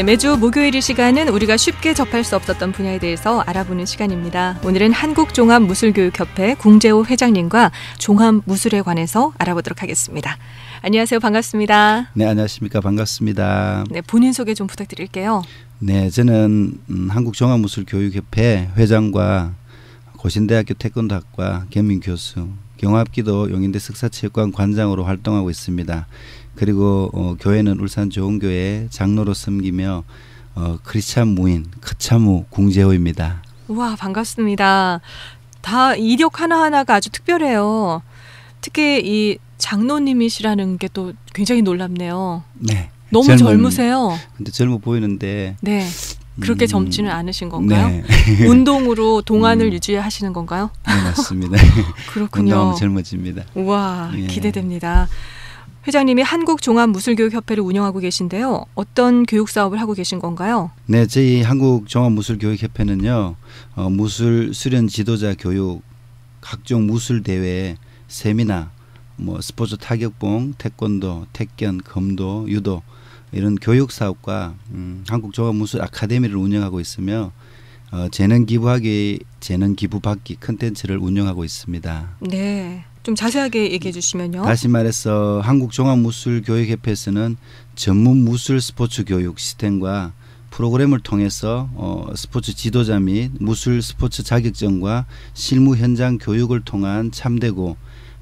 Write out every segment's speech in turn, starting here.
네, 매주 목요일 이 시간은 우리가 쉽게 접할 수 없었던 분야에 대해서 알아보는 시간입니다. 오늘은 한국종합무술교육협회 궁재호 회장님과 종합무술에 관해서 알아보도록 하겠습니다. 안녕하세요. 반갑습니다. 네, 안녕하십니까. 반갑습니다. 네, 본인 소개 좀 부탁드릴게요. 네, 저는 한국종합무술교육협회 회장과 고신대학교 태권도학과 겸임교수, 경합기도 용인대 석사체육관 관장으로 활동하고 있습니다. 그리고 교회는 울산 좋은교회 장로로 섬기며 크리스찬 무인 크차무 궁재호입니다. 우와, 반갑습니다. 다 이력 하나하나가 아주 특별해요. 특히 이 장로님이시라는 게 또 굉장히 놀랍네요. 네. 너무 젊으세요. 근데 젊어 보이는데. 네. 그렇게 젊지는 않으신 건가요? 네. 운동으로 동안을 유지하시는 건가요? 네, 맞습니다. 그렇군요. 운동하면 젊어집니다. 우와, 예. 기대됩니다. 회장님이 한국종합무술교육협회를 운영하고 계신데요. 어떤 교육 사업을 하고 계신 건가요? 네, 저희 한국종합무술교육협회는요, 무술 수련 지도자 교육, 각종 무술 대회, 세미나, 스포츠 타격봉, 태권도, 태견, 검도, 유도 이런 교육 사업과 한국종합무술 아카데미를 운영하고 있으며 재능 기부하기, 재능 기부받기 컨텐츠를 운영하고 있습니다. 네, 좀 자세하게 얘기해 주시면요. 다시 말해서 한국종합무술교육협회에서는 전문 무술 스포츠 교육 시스템과 프로그램을 통해서 스포츠 지도자 및 무술 스포츠 자격증과 실무 현장 교육을 통한 참되고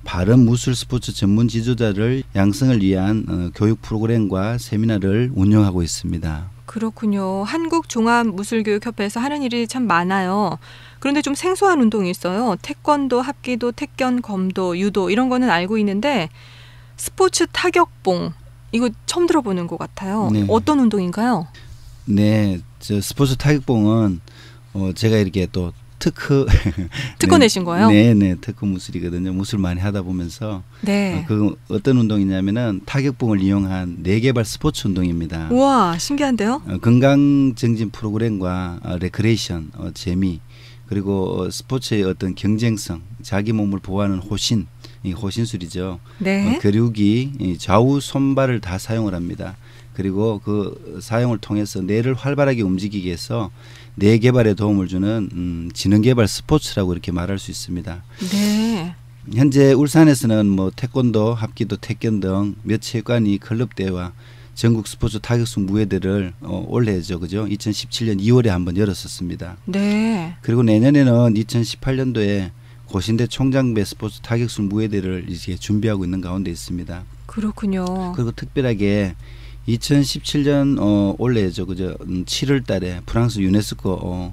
바른 무술 스포츠 전문 지도자를 양성을 위한 교육 프로그램과 세미나를 운영하고 있습니다. 그렇군요. 한국종합무술교육협회에서 하는 일이 참 많아요. 그런데 좀 생소한 운동이 있어요. 태권도, 합기도, 태견, 검도, 유도 이런 거는 알고 있는데 스포츠 타격봉 이거 처음 들어보는 것 같아요. 네. 어떤 운동인가요? 네, 저 스포츠 타격봉은 제가 이렇게 또 특허 내신 거예요? 네, 특허 무술이거든요. 무술 많이 하다 보면서 네. 그 어떤 운동이냐면은 타격봉을 이용한 뇌개발 스포츠 운동입니다. 우와, 신기한데요? 건강 증진 프로그램과 레크레이션, 재미 그리고 스포츠의 어떤 경쟁성, 자기 몸을 보호하는 호신, 이 호신술이죠. 네. 겨루기, 좌우 손발을 다 사용을 합니다. 그리고 그 사용을 통해서 뇌를 활발하게 움직이게 해서 뇌 개발에 도움을 주는 지능 개발 스포츠라고 이렇게 말할 수 있습니다. 네. 현재 울산에서는 태권도, 합기도, 태견 등 몇 체육관이 클럽 대회와 전국 스포츠 타격수 무예대를 올해죠, 그죠? 2017년 2월에 한번 열었었습니다. 네. 그리고 내년에는 2018년도에 고신대 총장배 스포츠 타격수 무예대를 이제 준비하고 있는 가운데 있습니다. 그렇군요. 그리고 특별하게 2017년 올해죠, 그죠? 7월달에 프랑스 유네스코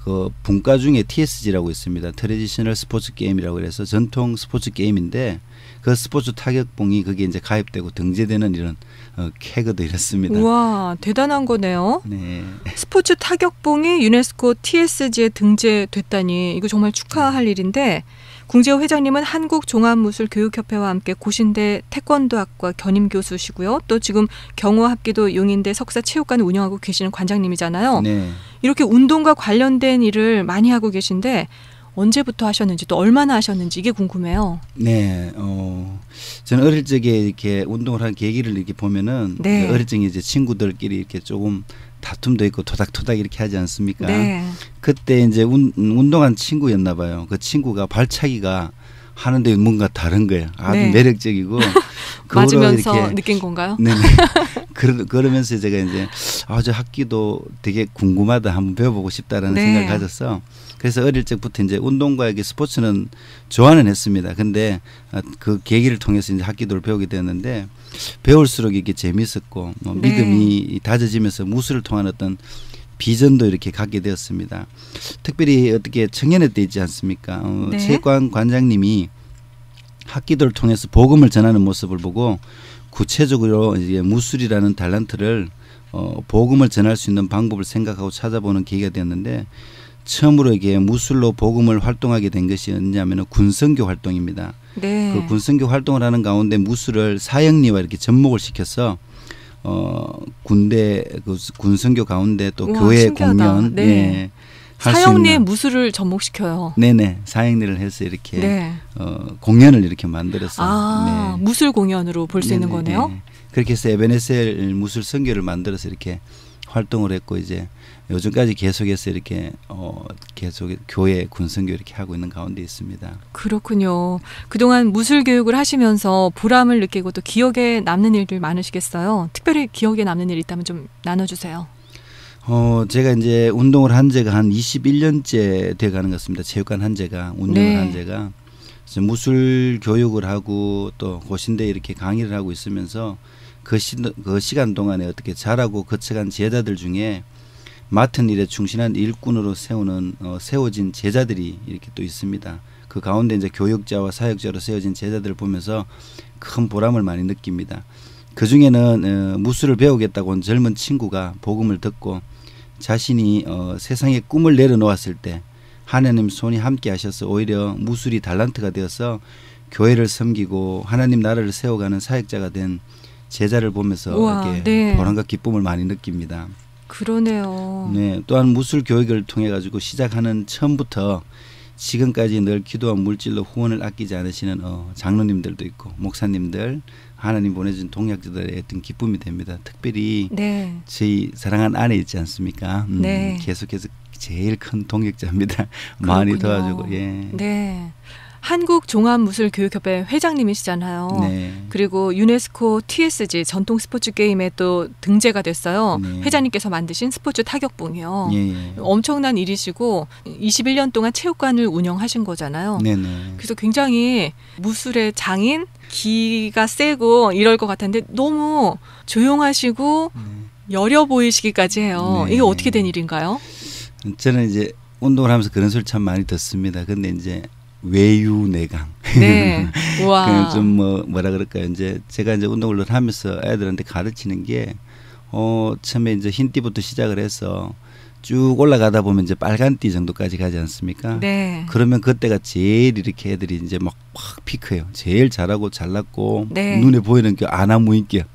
그 분과 중에 TSG라고 있습니다. 트레디셔널 스포츠 게임이라고 해서 전통 스포츠 게임인데 그 스포츠 타격봉이 거기에 이제 가입되고 등재되는 이런 쾌거도 이렇습니다. 우와, 대단한 거네요. 네. 스포츠 타격봉이 유네스코 TSG에 등재됐다니 이거 정말 축하할 일인데 궁재호 회장님은 한국종합무술교육협회와 함께 고신대 태권도학과 견임교수시고요. 또 지금 경호합기도 용인대 석사체육관을 운영하고 계시는 관장님이잖아요. 네. 이렇게 운동과 관련된 일을 많이 하고 계신데 언제부터 하셨는지 또 얼마나 하셨는지 이게 궁금해요. 네, 저는 어릴 적에 이렇게 운동을 한 계기를 이렇게 보면은 네. 어릴 적에 이제 친구들끼리 이렇게 조금 다툼도 있고 토닥토닥 이렇게 하지 않습니까? 네. 그때 이제 운동한 친구였나 봐요. 그 친구가 발차기가 하는데 뭔가 다른 거예요. 아주 네. 매력적이고 맞으면서 이렇게 느낀 건가요? 네. 그러면서 제가 이제 저 합기도 되게 궁금하다, 한번 배워보고 싶다라는 네. 생각을 가졌어. 그래서 어릴 적부터 이제 운동과 이게 스포츠는 좋아는 했습니다. 근데 그 계기를 통해서 이제 합기도를 배우게 되었는데 배울수록 이게 재밌었고 네. 믿음이 다져지면서 무술을 통한 어떤 비전도 이렇게 갖게 되었습니다. 특별히 어떻게 청년회 때 있지 않습니까? 네. 체육관 관장님이 합기도를 통해서 복음을 전하는 모습을 보고 구체적으로 이제 무술이라는 탤런트를 복음을 전할 수 있는 방법을 생각하고 찾아보는 계기가 되었는데 처음으로 이게 무술로 복음을 활동하게 된 것이 언제냐면 군선교 활동입니다. 네. 그 군선교 활동을 하는 가운데 무술을 사형리와 이렇게 접목을 시켜서 군대 그 군선교 가운데 또 우와, 교회 신기하다. 공연 네. 예, 할 수 사형리에 있는 무술을 접목시켜요. 네네 사형리를 해서 이렇게 네. 공연을 이렇게 만들어서 네. 무술 공연으로 볼 수 있는 네네, 거네요. 네. 그렇게 해서 에베네셀 무술 선교를 만들어서 이렇게 활동을 했고 이제 요즘까지 계속해서 이렇게 계속 교회 군선교 이렇게 하고 있는 가운데 있습니다. 그렇군요. 그동안 무술 교육을 하시면서 보람을 느끼고 또 기억에 남는 일들 많으시겠어요. 특별히 기억에 남는 일 있다면 좀 나눠주세요. 제가 이제 운동을 한 지가 한 21년째 돼 가는 것 같습니다. 체육관 한 지가 운영을 한 지가 무술 교육을 하고 또 고신대에 이렇게 강의를 하고 있으면서 그 시간 동안에 어떻게 잘하고 거쳐간 제자들 중에 맡은 일에 충실한 일꾼으로 세워진 제자들이 이렇게 또 있습니다. 그 가운데 이제 교육자와 사역자로 세워진 제자들을 보면서 큰 보람을 많이 느낍니다. 그 중에는 무술을 배우겠다고 온 젊은 친구가 복음을 듣고 자신이 세상에 꿈을 내려놓았을 때 하나님 손이 함께 하셔서 오히려 무술이 달란트가 되어서 교회를 섬기고 하나님 나라를 세워가는 사역자가 된 제자를 보면서 이렇게 보람과 기쁨을 많이 느낍니다. 그러네요. 네, 또한 무술 교육을 통해 가지고 시작하는 처음부터 지금까지 늘 기도와 물질로 후원을 아끼지 않으시는 장로님들도 있고 목사님들 하나님 보내준 동역자들의 어떤 기쁨이 됩니다. 특별히 저희 사랑하는 아내 있지 않습니까? 계속해서 제일 큰 동역자입니다. 많이 도와주고. 네. 한국종합무술교육협회 회장님이시잖아요. 그리고 유네스코 TSG 전통 스포츠 게임에 또 등재가 됐어요. 회장님께서 만드신 스포츠 타격봉이요. 엄청난 일이시고 21년 동안 체육관을 운영하신 거잖아요. 그래서 굉장히 무술의 장인, 기가 세고 이럴 것 같았는데 너무 조용하시고 여려 보이시기까지 해요. 이게 어떻게 된 일인가요? 저는 이제 운동을 하면서 그런 소리 참 많이 듣습니다. 근데 이제 외유내강. 우와. 좀 뭐라 그럴까요? 이제 제가 이제 운동을 하면서 애들한테 가르치는 게 처음에 이제 흰띠부터 시작을 해서 쭉 올라가다 보면 이제 빨간띠 정도까지 가지 않습니까? 그러면 그때가 제일 이렇게 애들이 이제 막 피크해요. 제일 잘하고 잘났고 눈에 보이는 게 아나무인격.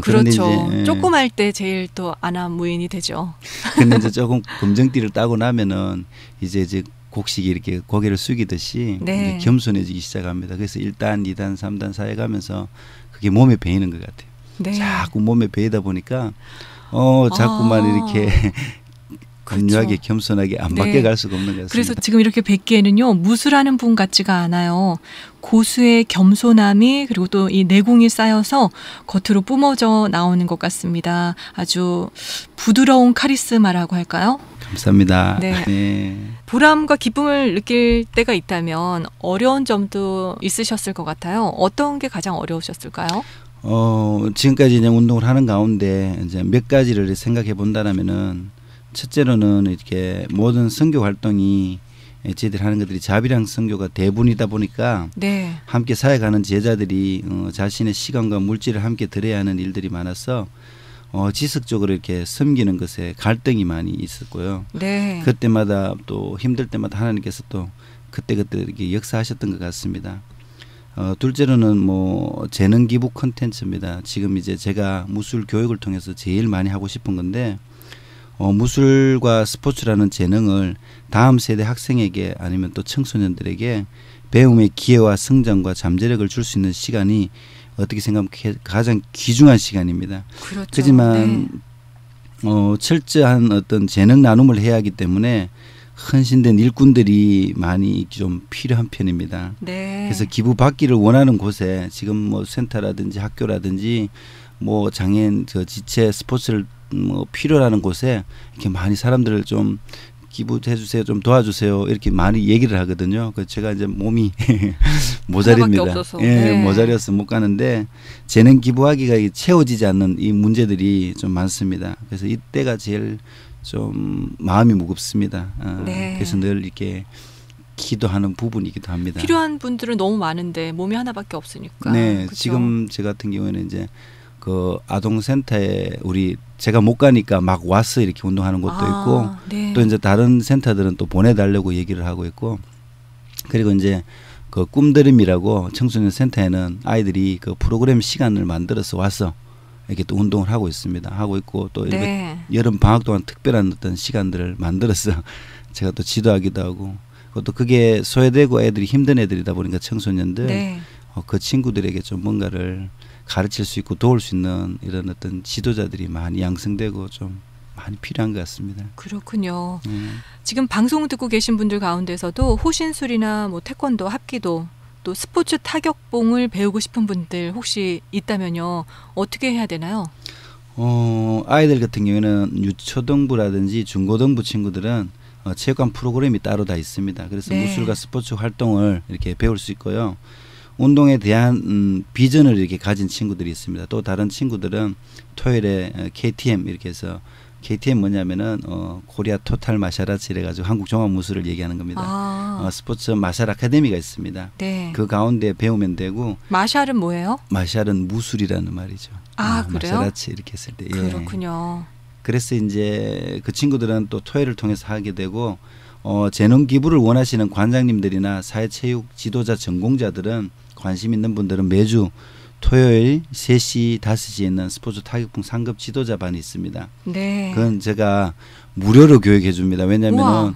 그렇죠. 조그말 때 제일 또 아나무인이 되죠. 근데 이제 조금 검정띠를 따고 나면은 이제 곡식이 이렇게 고개를 숙이듯이 이제 겸손해지기 시작합니다. 그래서 1단, 2단, 3단 사에 가면서 그게 몸에 배이는 것 같아요. 자꾸 몸에 배이다 보니까 자꾸만 이렇게 건조하게 겸손하게 안 바뀌어갈 수가 없는 것 같습니다. 그래서 지금 이렇게 뵙기에는요. 무술하는 분 같지가 않아요. 고수의 겸손함이 그리고 또 이 내공이 쌓여서 겉으로 뿜어져 나오는 것 같습니다. 아주 부드러운 카리스마라고 할까요? 감사합니다. 보람과 기쁨을 느낄 때가 있다면 어려운 점도 있으셨을 것 같아요. 어떤 게 가장 어려우셨을까요? 지금까지 이제 운동을 하는 가운데 이제 몇 가지를 생각해 본다면은 첫째로는 이렇게 모든 선교 활동이 저희들이 하는 것들이 자비랑 선교가 대부분이다 보니까 함께 사역하는 제자들이 자신의 시간과 물질을 함께 들여야 하는 일들이 많아서 지속적으로 이렇게 섬기는 것에 갈등이 많이 있었고요. 그때마다 또 힘들 때마다 하나님께서 또 그때그때 이렇게 역사하셨던 것 같습니다. 둘째로는 재능 기부 콘텐츠입니다. 지금 이제 제가 무술 교육을 통해서 제일 많이 하고 싶은 건데 무술과 스포츠라는 재능을 다음 세대 학생에게 아니면 또 청소년들에게 배움의 기회와 성장과 잠재력을 줄 수 있는 시간이 어떻게 생각하면 가장 귀중한 시간입니다. 하지만 철저한 어떤 재능 나눔을 해야 하기 때문에 헌신된 일꾼들이 많이 좀 필요한 편입니다. 그래서 기부 받기를 원하는 곳에 지금 센터라든지 학교라든지 장애인 지체 스포츠를 필요로 곳에 이렇게 많이 사람들을 좀 기부해 주세요, 좀 도와주세요 이렇게 많이 얘기를 하거든요. 그래서 제가 이제 몸이 모자립니다. 모자려서 못 가는데 재능 기부하기가 채워지지 않는 이 문제들이 좀 많습니다. 그래서 이때가 제일 좀 마음이 무겁습니다. 그래서 늘 이렇게 기도하는 부분이기도 합니다. 필요한 분들은 너무 많은데 몸이 하나밖에 없으니까. 그렇죠? 지금 제 같은 경우에는 이제 그 아동센터에 제가 못 가니까 막 와서 이렇게 운동하는 곳도 있고 또 이제 다른 센터들은 또 보내달라고 얘기를 하고 있고 그리고 이제 그 꿈드림이라고 청소년 센터에는 아이들이 그 프로그램 시간을 만들어서 와서 이렇게 또 운동을 하고 있습니다. 하고 있고 또 여름 방학 동안 특별한 어떤 시간들을 만들어서 제가 또 지도하기도 하고 또 그게 소외되고 애들이 힘든 애들이다 보니까 청소년들 그 친구들에게 좀 뭔가를 가르칠 수 있고 도울 수 있는 이런 어떤 지도자들이 많이 양성되고 좀 많이 필요한 것 같습니다. 그렇군요. 지금 방송 듣고 계신 분들 가운데서도 호신술이나 뭐 태권도, 합기도 또 스포츠 타격봉을 배우고 싶은 분들 혹시 있다면요. 어떻게 해야 되나요? 아이들 같은 경우에는 유초등부라든지 중고등부 친구들은 체육관 프로그램이 따로 다 있습니다. 그래서 네. 무술과 스포츠 활동을 이렇게 배울 수 있고요. 운동에 대한 비전을 이렇게 가진 친구들이 있습니다. 또 다른 친구들은 토요일에 KTM 이렇게 해서 KTM 뭐냐면은 코리아 토탈 마샬아츠 이래가지고 한국 종합 무술을 얘기하는 겁니다. 스포츠 마샬 아카데미가 있습니다. 네. 그 가운데 배우면 되고. 마샬은 뭐예요? 마샬은 무술이라는 말이죠. 그래요? 마샬아츠 이렇게 했을 때. 예. 그렇군요. 그래서 이제 그 친구들은 또 토요일을 통해서 하게 되고 재능 기부를 원하시는 관장님들이나 사회체육 지도자 전공자들은 관심 있는 분들은 매주 토요일 3시, 5시에 있는 스포츠 타격봉 상급 지도자반이 있습니다. 네. 그건 제가 무료로 교육해 줍니다. 왜냐하면은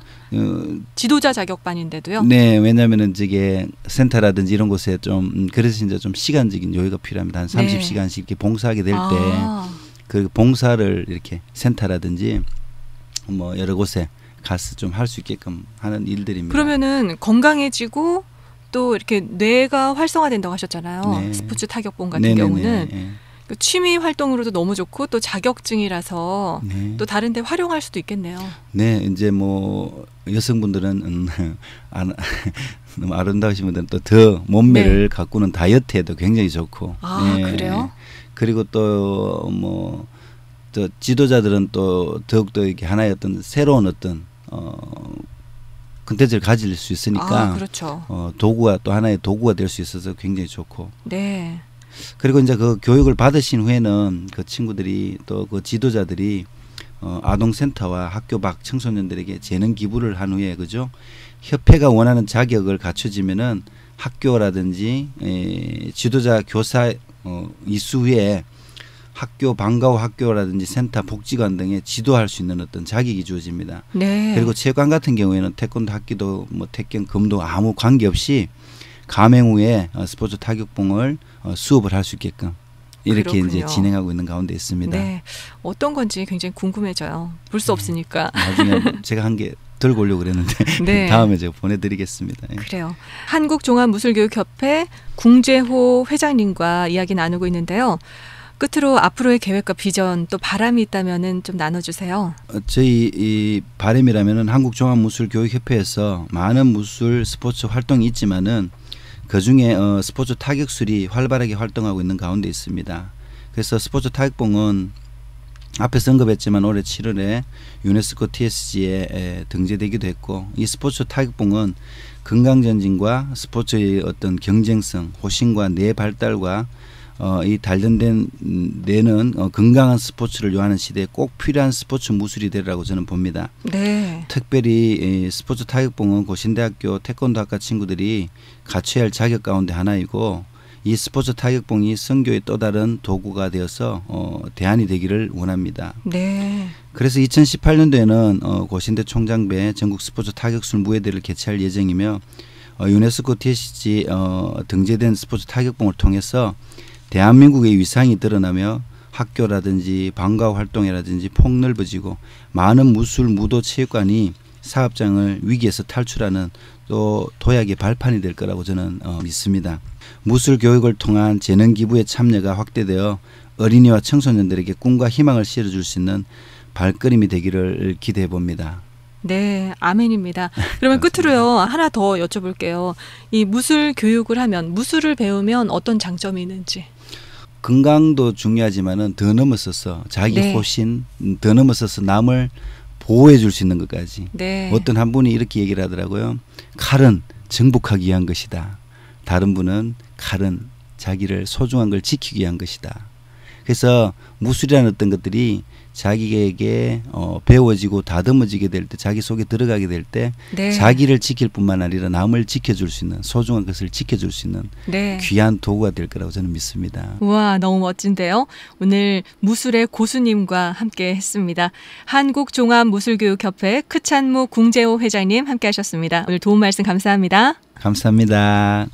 지도자 자격반인데도요? 네, 왜냐하면은 저게 센터라든지 이런 곳에 좀 그래서 이제 좀 시간적인 여유가 필요합니다. 한 30시간씩 이렇게 봉사하게 될 때 그 봉사를 이렇게 센터라든지 뭐 여러 곳에 가서 좀 할 수 있게끔 하는 일들입니다. 그러면은 건강해지고 또 이렇게 뇌가 활성화된다고 하셨잖아요. 네. 스포츠 타격봉 같은 경우는 네. 취미 활동으로도 너무 좋고 또 자격증이라서 네. 또 다른 데 활용할 수도 있겠네요. 네, 이제 뭐 여성분들은 너무 아름다우신 분들은 또 더 몸매를 가꾸는 다이어트에도 굉장히 좋고. 네. 그래요? 그리고 또 뭐 또 지도자들은 또 더욱더 이렇게 하나의 어떤 새로운 어떤 컨텐츠를 가질 수 있으니까. 그렇죠. 도구가 또 하나의 도구가 될 수 있어서 굉장히 좋고. 네. 그리고 이제 그 교육을 받으신 후에는 그 친구들이 또 그 지도자들이 아동센터와 학교 밖 청소년들에게 재능 기부를 한 후에 그죠? 협회가 원하는 자격을 갖춰지면은 학교라든지 지도자 교사 이수 후에 학교 방과후 학교라든지 센터 복지관 등에 지도할 수 있는 어떤 자격이 주어집니다. 네. 그리고 체육관 같은 경우에는 태권도 합기도 뭐 태권 금도 아무 관계없이 감행 후에 스포츠 타격봉을 수업을 할 수 있게끔 이렇게 그렇군요. 이제 진행하고 있는 가운데 있습니다. 네. 어떤 건지 굉장히 궁금해져요. 볼 수 없으니까. 나중에 제가 한 개 들고 오려고 그랬는데 네. 다음에 제가 보내드리겠습니다. 예. 그래요. 한국종합무술교육협회 궁재호 회장님과 이야기 나누고 있는데요. 끝으로 앞으로의 계획과 비전 또 바람이 있다면은 좀 나눠주세요. 저희 이 바람이라면은 한국종합무술교육협회에서 많은 무술 스포츠 활동이 있지만은 그 중에 스포츠 타격술이 활발하게 활동하고 있는 가운데 있습니다. 그래서 스포츠 타격봉은 앞에서 언급했지만 올해 7월에 유네스코 TSG에 등재되기도 했고 이 스포츠 타격봉은 건강전진과 스포츠의 어떤 경쟁성, 호신과 뇌 발달과 이 단련된 뇌는 건강한 스포츠를 요하는 시대에 꼭 필요한 스포츠 무술이 되리라고 저는 봅니다. 네. 특별히 스포츠 타격봉은 고신대학교 태권도학과 친구들이 갖춰야 할 자격 가운데 하나이고 이 스포츠 타격봉이 선교의 또 다른 도구가 되어서 대안이 되기를 원합니다. 네. 그래서 2018년도에는 고신대 총장배 전국 스포츠 타격술 무예대를 개최할 예정이며 유네스코 TSG 등재된 스포츠 타격봉을 통해서 대한민국의 위상이 드러나며 학교라든지 방과후 활동이라든지 폭넓어지고 많은 무술 무도 체육관이 사업장을 위기에서 탈출하는 또 도약의 발판이 될 거라고 저는 믿습니다. 무술 교육을 통한 재능 기부의 참여가 확대되어 어린이와 청소년들에게 꿈과 희망을 실어줄 수 있는 발걸음이 되기를 기대해 봅니다. 네, 아멘입니다. 그러면 끝으로요 하나 더 여쭤볼게요. 이 무술 교육을 하면 무술을 배우면 어떤 장점이 있는지. 건강도 중요하지만은 더 넘어서서 자기 네. 호신, 더 넘어서서 남을 보호해 줄 수 있는 것까지. 네. 어떤 한 분이 이렇게 얘기를 하더라고요. 칼은 정복하기 위한 것이다. 다른 분은 칼은 자기를 소중한 걸 지키기 위한 것이다. 그래서 무술이라는 어떤 것들이 자기에게 배워지고 다듬어지게 될 때 자기 속에 들어가게 될 때 네. 자기를 지킬 뿐만 아니라 남을 지켜줄 수 있는 소중한 것을 지켜줄 수 있는 네. 귀한 도구가 될 거라고 저는 믿습니다. 우와, 너무 멋진데요. 오늘 무술의 고수님과 함께 했습니다. 한국종합무술교육협회 크찬무 궁재호 회장님 함께 하셨습니다. 오늘 도움 말씀 감사합니다. 감사합니다.